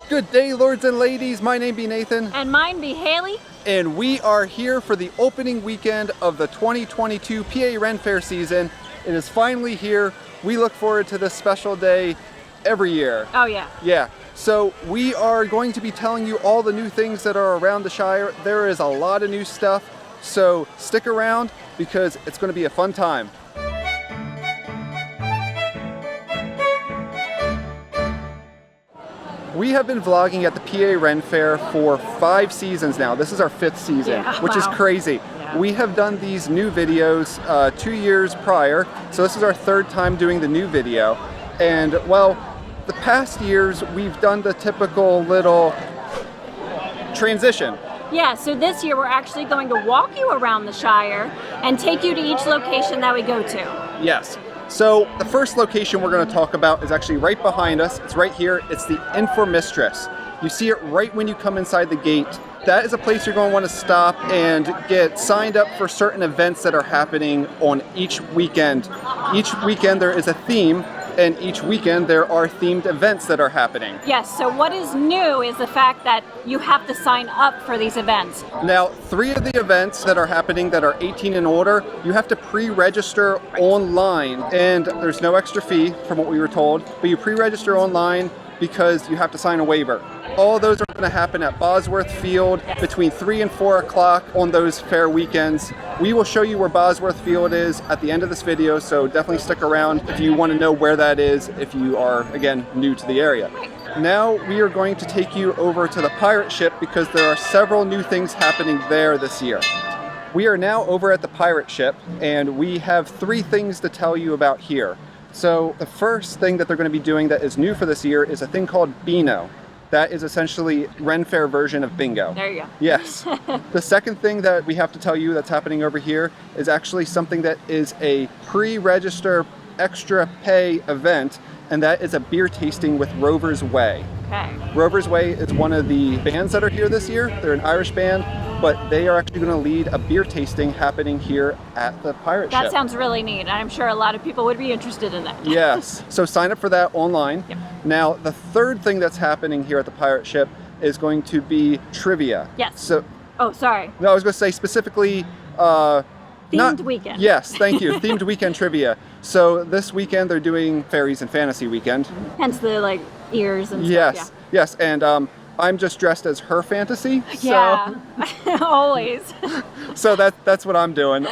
Good day, lords and ladies. My name be Nathan. And mine be Haley. And we are here for the opening weekend of the 2022 PA Ren Faire season. It is finally here. We look forward to this special day every year. Oh yeah. Yeah. So we are going to be telling you all the new things that are around the Shire. There is a lot of new stuff. So stick around because it's going to be a fun time. We have been vlogging at the PA Ren Faire for 5 seasons now. This is our 5th season, which is crazy. Yeah. We have done these new videos 2 years prior, so this is our 3rd time doing the new video. And well, the past years we've done the typical little transition. Yeah, so this year we're actually going to walk you around the Shire and take you to each location that we go to. Yes. So the first location we're going to talk about is actually right behind us. It's right here. It's the Informistress. You see it right when you come inside the gate. That is a place you're going to want to stop and get signed up for certain events that are happening on each weekend. Each weekend there is a theme, and each weekend there are themed events that are happening. Yes, so what is new is the fact that you have to sign up for these events. Now, 3 of the events that are happening that are 18 and older, you have to pre-register online, and there's no extra fee from what we were told, but you pre-register online because you have to sign a waiver. All those are going to happen at Bosworth Field between 3 and 4 o'clock on those fair weekends. We will show you where Bosworth Field is at the end of this video, so definitely stick around if you want to know where that is if you are, again, new to the area. Now we are going to take you over to the pirate ship because there are several new things happening there this year. We are now over at the pirate ship and we have 3 things to tell you about here. So the first thing that they're going to be doing that is new for this year is a thing called Beano. That is essentially Ren Faire version of bingo. There you go. Yes. The second thing that we have to tell you that's happening over here is actually something that is a pre-register extra pay event, and that is a beer tasting with Rover's Way. Okay. Rover's Way is one of the bands that are here this year. They're an Irish band, but they are actually going to lead a beer tasting happening here at the pirate ship. That sounds really neat, and I'm sure a lot of people would be interested in that. Yes. So sign up for that online. Yep. Now, the third thing that's happening here at the pirate ship is going to be trivia. Yes. So, Oh, sorry. no, I was going to say specifically Themed weekend. Yes, thank you. Themed weekend trivia. So this weekend they're doing Fairies and Fantasy Weekend. Hence the ears and Yes, stuff. yes, and I'm just dressed as her fantasy. Yeah. Yeah. Always. So that's what I'm doing.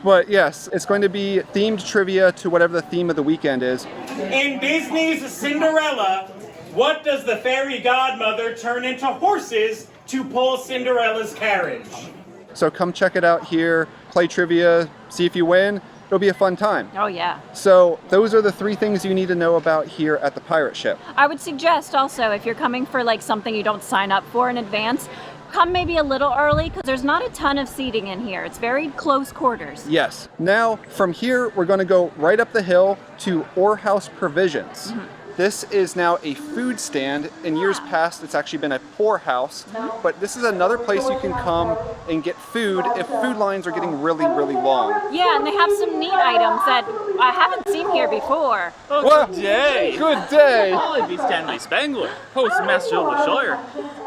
But yes, it's going to be themed trivia to whatever the theme of the weekend is. In Disney's Cinderella, what does the fairy godmother turn into horses to pull Cinderella's carriage? So come check it out here, play trivia, see if you win. It'll be a fun time. Oh yeah. So those are the 3 things you need to know about here at the pirate ship. I would suggest also, if you're coming for something you don't sign up for in advance, come maybe a little early because there's not a ton of seating in here. It's very close quarters. Yes. Now from here we're going to go right up the hill to Orhouse Provisions. Mm-hmm. This is now a food stand. In years past, it's actually been a poorhouse, but this is another place you can come and get food if food lines are getting really, really long. Yeah, and they have some neat items that I haven't seen here before. Well, Good day! good day! I be Stanley Spangler, postmaster of the Shire.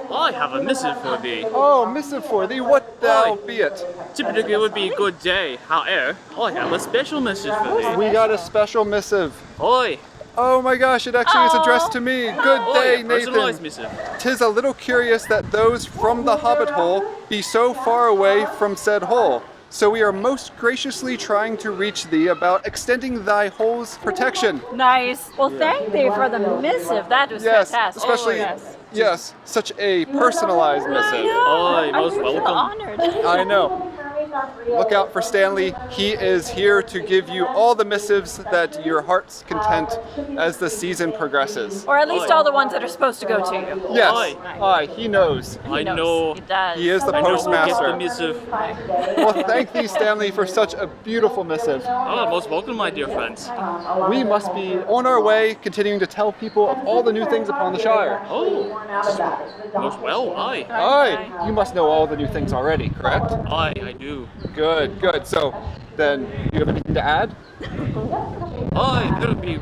I have a missive for thee. Oh, missive for thee, what thou be it? Typically it would be a good day, however, I have a special missive for thee. We got a special missive. Oi! Oh my gosh, it actually is addressed to me. Good day, Oi, personalized Nathan. missive. 'Tis a little curious that those from the Hobbit hole be so far away from said hole. So we are most graciously trying to reach thee about extending thy hole's protection. Nice. Well, thank you for the missive. That was Yes, fantastic. especially, yes, such a personalized missive. Oi, I most feel welcome. honored. I know. Look out for Stanley. He is here to give you all the missives that your heart's content as the season progresses. Or at least all the ones that are supposed to go to you. Yes, Aye. he knows. I knows. know. He does. He is the I know who gets postmaster. the missive. Well, thank thee, Stanley, for such a beautiful missive. Oh, most welcome, my dear friends. We must be on our way, continuing to tell people of all the new things upon the Shire. Oh, most well, aye. Aye, you must know all the new things already, correct? Aye, I do. Good, good. So, then, you have anything to add? Aye, there'll be,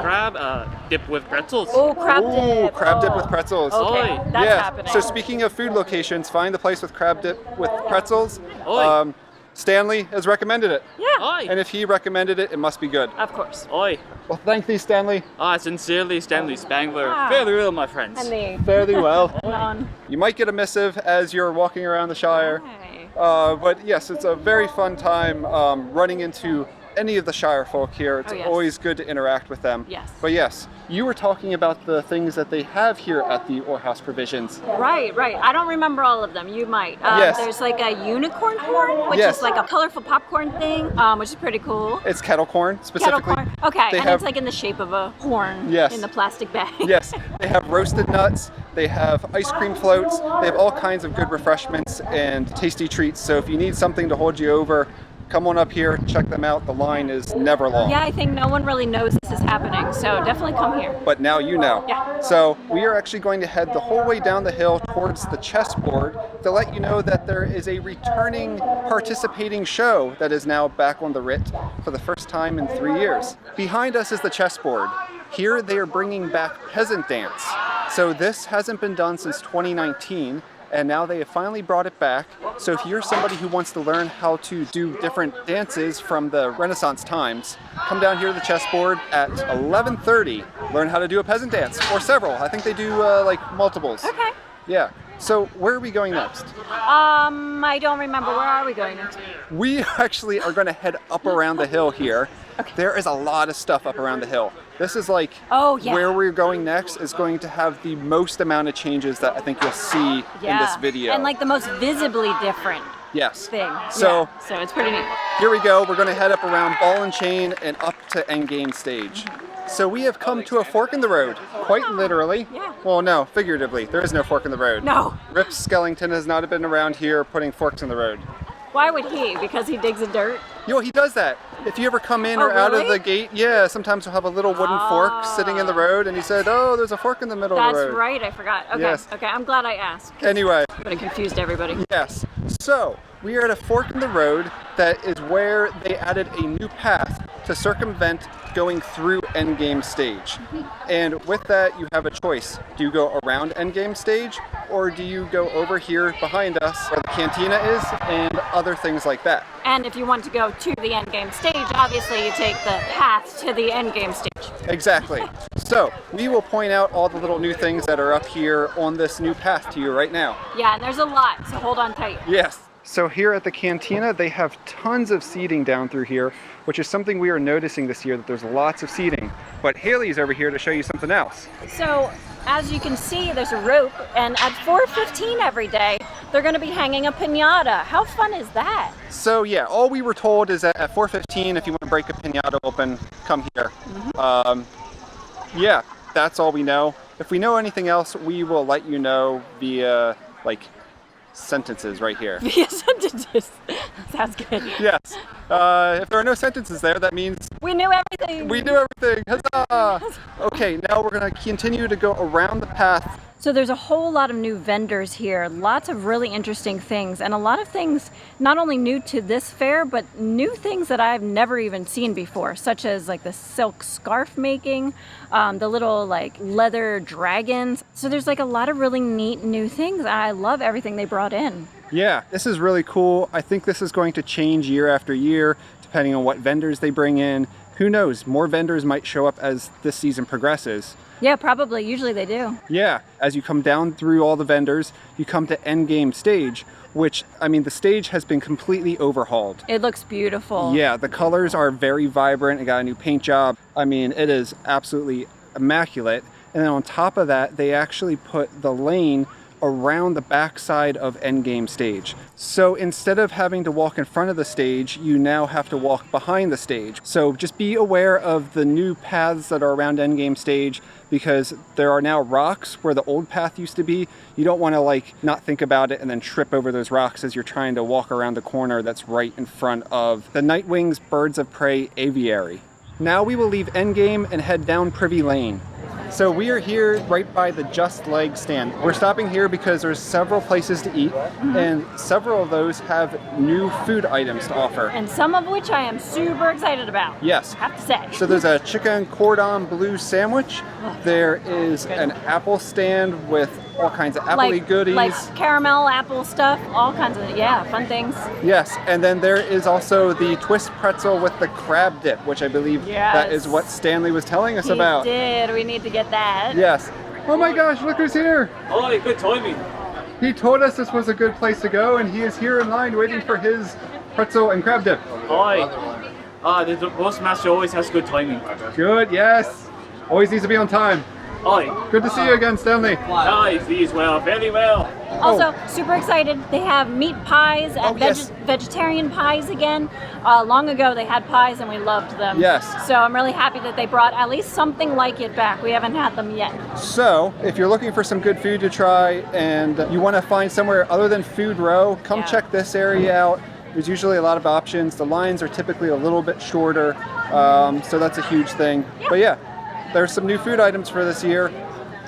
crab dip with pretzels. Oh, crab Ooh, dip. crab dip Oh. with pretzels. Okay, Oi. that's yeah. happening. So speaking of food locations, find the place with crab dip with pretzels. Oi. Stanley has recommended it. Yeah, Oi. And if he recommended it, it must be good. of course. Oi. Well, thank thee, Stanley. Sincerely, Stanley Spangler. Ah. Fairly well, my friends. And the Fare thee well. on. You might get a missive as you're walking around the Shire. Hey. But yes, it's a very fun time running into any of the Shire folk here. It's Oh, yes. always good to interact with them. Yes. But yes, you were talking about the things that they have here at the Orhouse Provisions. Right. I don't remember all of them. You might. Yes. There's like a unicorn horn, which Yes. is like a colorful popcorn thing, which is pretty cool. It's kettle corn Kettle specifically. corn. Okay, They and have- it's like in the shape of a horn Yes. in the plastic bag. Yes, they have roasted nuts, they have ice cream floats, they have all kinds of good refreshments and tasty treats. So if you need something to hold you over, come on up here, check them out. The line is never long. Yeah, I think no one really knows this is happening, so definitely come here. But now you know. Yeah. So we are actually going to head the whole way down the hill towards the chessboard to let you know that there is a returning participating show that is now back on the writ for the first time in 3 years. Behind us is the chessboard. Here they are bringing back peasant dance. So this hasn't been done since 2019. And now they have finally brought it back. So if you're somebody who wants to learn how to do different dances from the Renaissance times, come down here to the chessboard at 11:30. Learn how to do a peasant dance, or several. I think they do like multiples. Okay. Yeah. So where are we going next? I don't remember. Where are we going next? We actually are going to head up around the hill here. There is a lot of stuff up around the hill. This is like Oh, yeah. where we're going next is going to have the most amount of changes that I think you'll see in this video. And like the most visibly different yes. thing. So Yeah, so it's pretty neat. here we go. We're going to head up around Ball and Chain and up to Endgame stage. So we have come to a fork in the road, quite literally. Yeah. Well, no, figuratively. There is no fork in the road. No. Rip Skellington has not been around here putting forks in the road. Why would he? Because he digs in dirt? Yo, he does that. If you ever come in Oh, or out of really? the gate, yeah, sometimes we'll have a little wooden fork sitting in the road, and he said, oh, there's a fork in the middle of That's the road. right, I forgot. Okay, Yes. okay, I'm glad I asked. Anyway, But it confused everybody. yes. So, we are at a fork in the road that is where they added a new path to circumvent going through Endgame stage. And with that, you have a choice. Do you go around Endgame stage, or do you go over here behind us where the cantina is and other things like that? And if you want to go to the endgame stage, obviously you take the path to the endgame stage. Exactly. So, we will point out all the little new things that are up here on this new path to you right now. Yeah, and there's a lot, so hold on tight. Yes. So here at the cantina, they have tons of seating down through here, which is something we are noticing this year, that there's lots of seating. But Haley's over here to show you something else. So, as you can see, there's a rope, and at 4:15 every day, they're going to be hanging a piñata. How fun is that? So yeah, all we were told is that at 4:15, if you want to break a piñata open, come here. Yeah, that's all we know. If we know anything else, we will let you know via like sentences right here. Via sentences. Sounds good. Yes. If there are no sentences there, that means We knew everything. we do everything. Huzzah! Okay, now we're going to continue to go around the path. So there's a whole lot of new vendors here, lots of really interesting things, and a lot of things not only new to this fair, but new things that I've never even seen before, such as like the silk scarf making, the little like leather dragons. So there's like a lot of really neat new things, and I love everything they brought in. Yeah, this is really cool. I think this is going to change year after year, depending on what vendors they bring in. Who knows, more vendors might show up as this season progresses. Yeah, probably. Usually they do. Yeah, as you come down through all the vendors, you come to Endgame stage, which, I mean, the stage has been completely overhauled. It looks beautiful. Yeah, the colors are very vibrant. It got a new paint job. I mean, it is absolutely immaculate. And then on top of that, they actually put the lane around the backside of Endgame stage. So instead of having to walk in front of the stage, you now have to walk behind the stage. So just be aware of the new paths that are around Endgame stage, because there are now rocks where the old path used to be. You don't want to like not think about it and then trip over those rocks as you're trying to walk around the corner that's right in front of the Nightwing's Birds of Prey Aviary. Now we will leave Endgame and head down Privy Lane. So we are here right by the Just Leg stand. We're stopping here because there's several places to eat, and several of those have new food items to offer. And some of which I am super excited about. Yes. I have to say. So there's a chicken cordon bleu sandwich. There is an apple stand with all kinds of appley goodies. Like caramel, apple stuff, all kinds of, fun things. Yes, and then there is also the twist pretzel with the crab dip, which I believe that is what Stanley was telling us about. He did. We need to get that. Yes. Oh my gosh, look who's here. Oh, good timing. He told us this was a good place to go, and he is here in line waiting for his pretzel and crab dip. Hi. The Postmaster always has good timing. Good, yes. Always needs to be on time. Hi. Good to see you again, Stanley. Hi, these well, very well. Also, super excited. They have meat pies and vegetarian pies again. Long ago, they had pies and we loved them. Yes. So I'm really happy that they brought at least something like it back. We haven't had them yet. So, if you're looking for some good food to try and you want to find somewhere other than Food Row, come check this area out. There's usually a lot of options. The lines are typically a little bit shorter, so that's a huge thing. But yeah, there's some new food items for this year.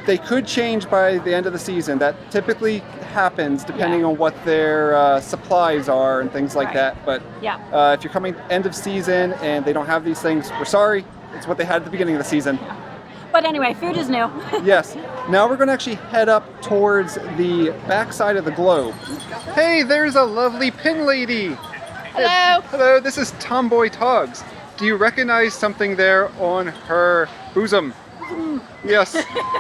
They could change by the end of the season. That typically happens depending on what their supplies are and things like that. But if you're coming end of season and they don't have these things, we're sorry. It's what they had at the beginning of the season. But anyway, food is new. Yes. Now we're going to actually head up towards the back side of the globe. Hey, there's a lovely pin lady. Hello. Hello, this is Tomboy Togs. Do you recognize something there on her bosom? Yes,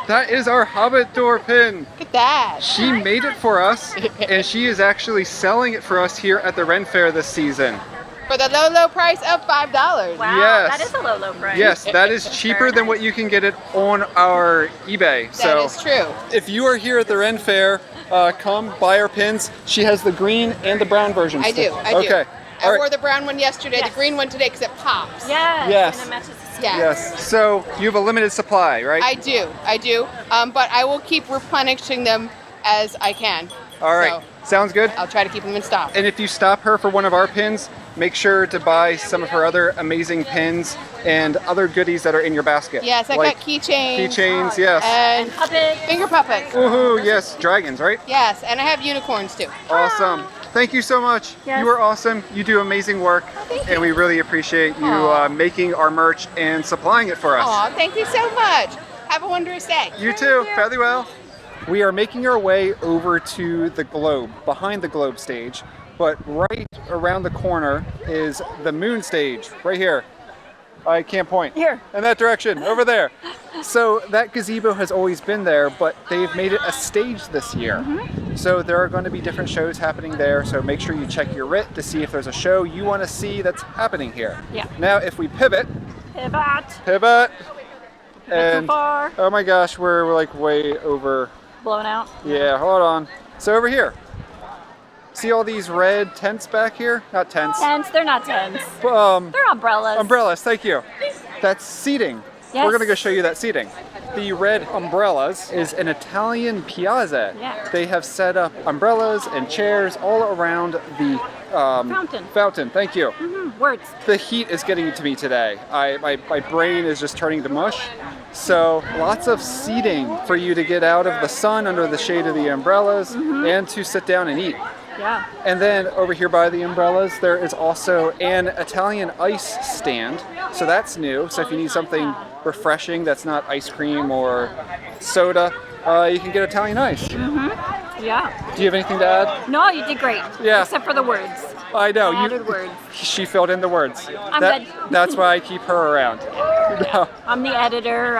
that is our Hobbit door pin. Look at that. She made it for us, and she is actually selling it for us here at the Ren Faire this season. For the low price of $5. Wow, Yes. that is a low price. Yes, that is cheaper than what you can get it on our eBay. That is true. If you are here at the Ren Faire, come buy our pins. She has the green and the brown versions. I do. Okay. I wore the brown one yesterday, the green one today because it pops. Yes. And it matches the skin. Yes. So you have a limited supply, right? I do. But I will keep replenishing them as I can. All right. So sounds good. I'll try to keep them in stock. And if you stop her for one of our pins, make sure to buy some of her other amazing pins and other goodies that are in your basket. Yes, I got keychains. Keychains, yes. And puppets. Finger puppets. Woohoo, yes. Dragons, right? Yes, and I have unicorns too. Awesome. Thank you so much. Yes. You are awesome. You do amazing work. And we really appreciate you making our merch and supplying it for us. Aw, thank you so much. Have a wondrous day. You too. Fairly well. We are making our way over to the globe, behind the globe stage. But right around the corner is the moon stage, right here. I can't point. Here. In that direction, over there. So that gazebo has always been there, but they've made it a stage this year. So there are going to be different shows happening there, so make sure you check your writ to see if there's a show you want to see that's happening here. Yeah. Now if we pivot. Pivot. And too far. oh my gosh, we're like way over. Blown out. Yeah, hold on. So over here. See all these red tents back here? Not tents. Tents, they're not tents. They're umbrellas. Umbrellas, thank you. That's seating. Yes. We're gonna go show you that seating. The red umbrellas is an Italian piazza. Yeah. They have set up umbrellas and chairs all around the fountain. Thank you. Words. The heat is getting to me today. My brain is just turning to mush. So lots of seating for you to get out of the sun under the shade of the umbrellas and to sit down and eat. Yeah. And then over here by the umbrellas, there is also an Italian ice stand. So that's new. So if you need something refreshing that's not ice cream or soda, you can get Italian ice. Yeah. Do you have anything to add? No, you did great. Yeah. Except for the words. I know. Added words. She filled in the words. I'm good. That's why I keep her around. No, I'm the editor.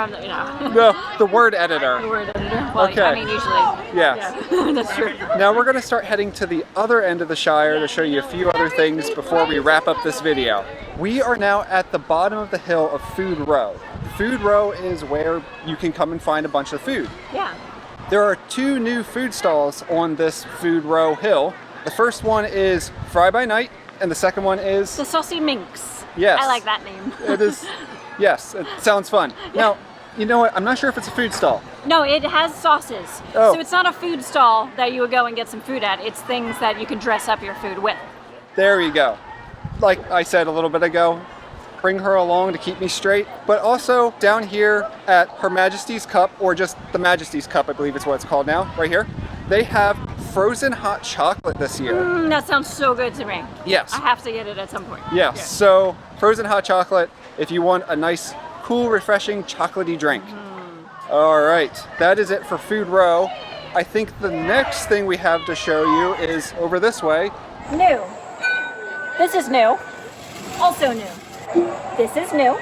no, the word editor. The word editor. Well, Okay. I mean, usually. Yes. Yeah. That's true. Now we're going to start heading to the other end of the Shire to show you a few other things before we wrap up this video. We are now at the bottom of the hill of Food Row. Food Row is where you can come and find a bunch of food. Yeah. There are two new food stalls on this Food Row hill. The first one is Fry by Night, and the second one is... The Saucy Minx. Yes. I like that name. It is... Yes, it sounds fun. Now, you know what? I'm not sure if it's a food stall. No, it has sauces. Oh. So it's not a food stall that you would go and get some food at. It's things that you can dress up your food with. There you go. Like I said a little bit ago, bring her along to keep me straight. But also down here at Her Majesty's Cup, or just the Majesty's Cup, I believe is what it's called now, right here, they have frozen hot chocolate this year. That sounds so good to me. Yes. I have to get it at some point. Yes, so frozen hot chocolate if you want a nice, cool, refreshing, chocolatey drink. All right, that is it for Food Row. I think the next thing we have to show you is over this way. New. This is new. Also new. This is new.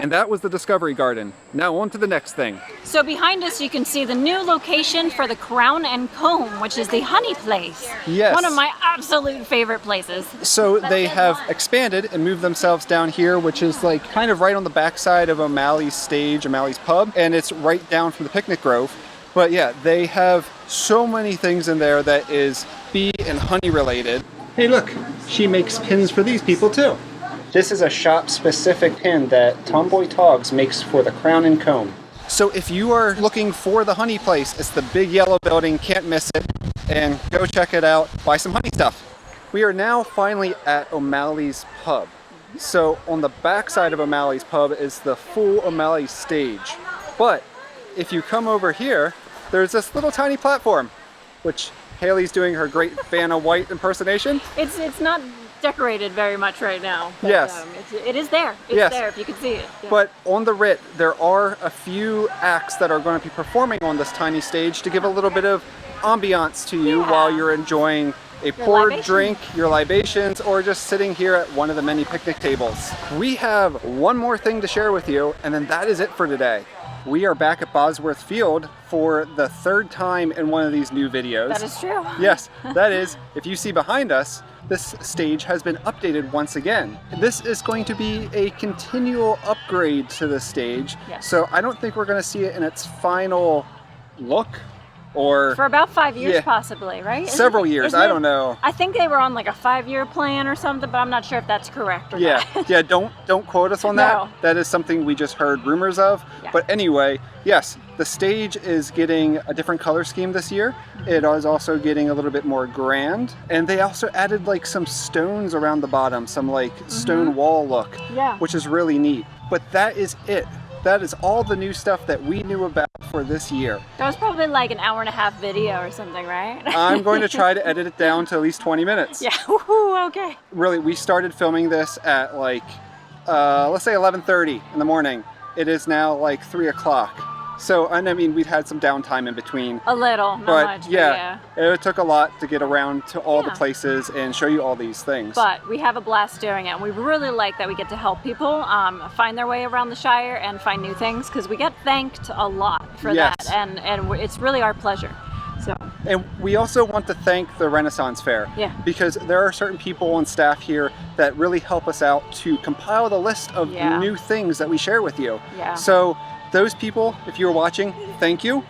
And that was the Discovery Garden. Now on to the next thing. So behind us you can see the new location for the Crown and Comb, which is the honey place. Yes. One of my absolute favorite places. So they have one. expanded and moved themselves down here, which is like kind of right on the backside of O'Malley's stage, O'Malley's pub, and it's right down from the picnic grove. But yeah, they have so many things in there that is bee and honey related. Hey look, she makes pins for these people too. This is a shop-specific pin that Tomboy Togs makes for the Crown and Comb. So if you are looking for the honey place, it's the big yellow building, can't miss it, and go check it out, buy some honey stuff. We are now finally at O'Malley's pub. So on the back side of O'Malley's pub is the full O'Malley stage. But if you come over here, there's this little tiny platform, which Haley's doing her great Vanna White impersonation. It's not decorated very much right now. But, Yes. it is there. It's Yes. there if you can see it. Yeah. But on the RIT, there are a few acts that are going to be performing on this tiny stage to give a little bit of ambiance to you Yeah. while you're enjoying a poured libation. drink, your libations, or just sitting here at one of the many picnic tables. We have one more thing to share with you, and then that is it for today. We are back at Bosworth Field for the third time in one of these new videos. That is true. Yes, that is, if you see behind us, this stage has been updated once again. This is going to be a continual upgrade to the stage. Yes. So I don't think we're going to see it in its final look, or For about 5 years, Yeah. possibly, right? Isn't several it- years, isn't I it- don't know. I think they were on like a 5-year plan or something, but I'm not sure if that's correct or Yeah, not. yeah, don't quote us on that. No. That is something we just heard rumors of. Yeah. But anyway, yes, the stage is getting a different color scheme this year. It is also getting a little bit more grand. And they also added like some stones around the bottom, some like stone wall look, Yeah. which is really neat. But that is it. That is all the new stuff that we knew about for this year. That was probably like an hour-and-a-half video or something, right? I'm going to try to edit it down to at least 20 minutes. Yeah, woohoo, okay. Really, we started filming this at like, let's say 11:30 in the morning. It is now like 3 o'clock. So, and I mean, we've had some downtime in between. A little, not But much, yeah, it took a lot to get around to all the Yeah. places and show you all these things. But we have a blast doing it, and we really like that we get to help people find their way around the Shire and find new things, because we get thanked a lot for Yes. that, and it's really our pleasure. So, And we also want to thank the Renaissance Faire, Yeah. because there are certain people on staff here that really help us out to compile the list of Yeah. new things that we share with you. Yeah. So those people, if you're watching, thank you.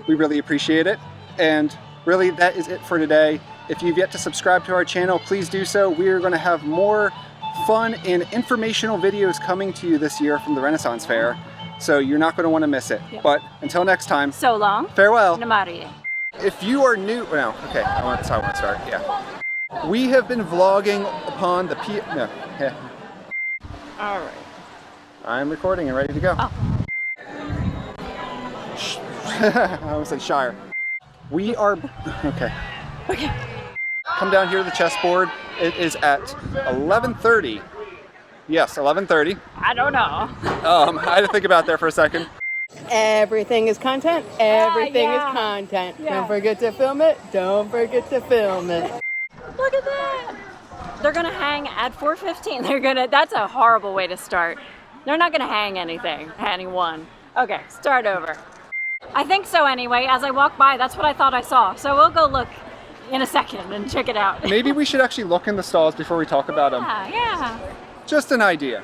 We really appreciate it. And really, that is it for today. If you've yet to subscribe to our channel, please do so. We are going to have more fun and informational videos coming to you this year from the Renaissance Faire. So you're not going to want to miss it. Yep. But until next time, so long. farewell. Namarie. If you are new, no, okay, that's how I want to start, yeah. We have been vlogging upon the no, yeah. All right. I'm recording and ready to go. Oh. I almost said Shire. We are, okay. Okay. Come down here to the chessboard. It is at 11:30. Yes, 11:30. I don't know. I had to think about there for a second. Everything is content. Everything yeah. is content. Yeah. Don't forget to film it. Don't forget to film it. Look at that. They're gonna hang at 4:15. That's a horrible way to start. They're not gonna hang anyone. Okay, start over. I think so anyway. As I walk by, that's what I thought I saw. So we'll go look in a second and check it out. Maybe we should actually look in the stalls before we talk about them. Yeah. Just an idea.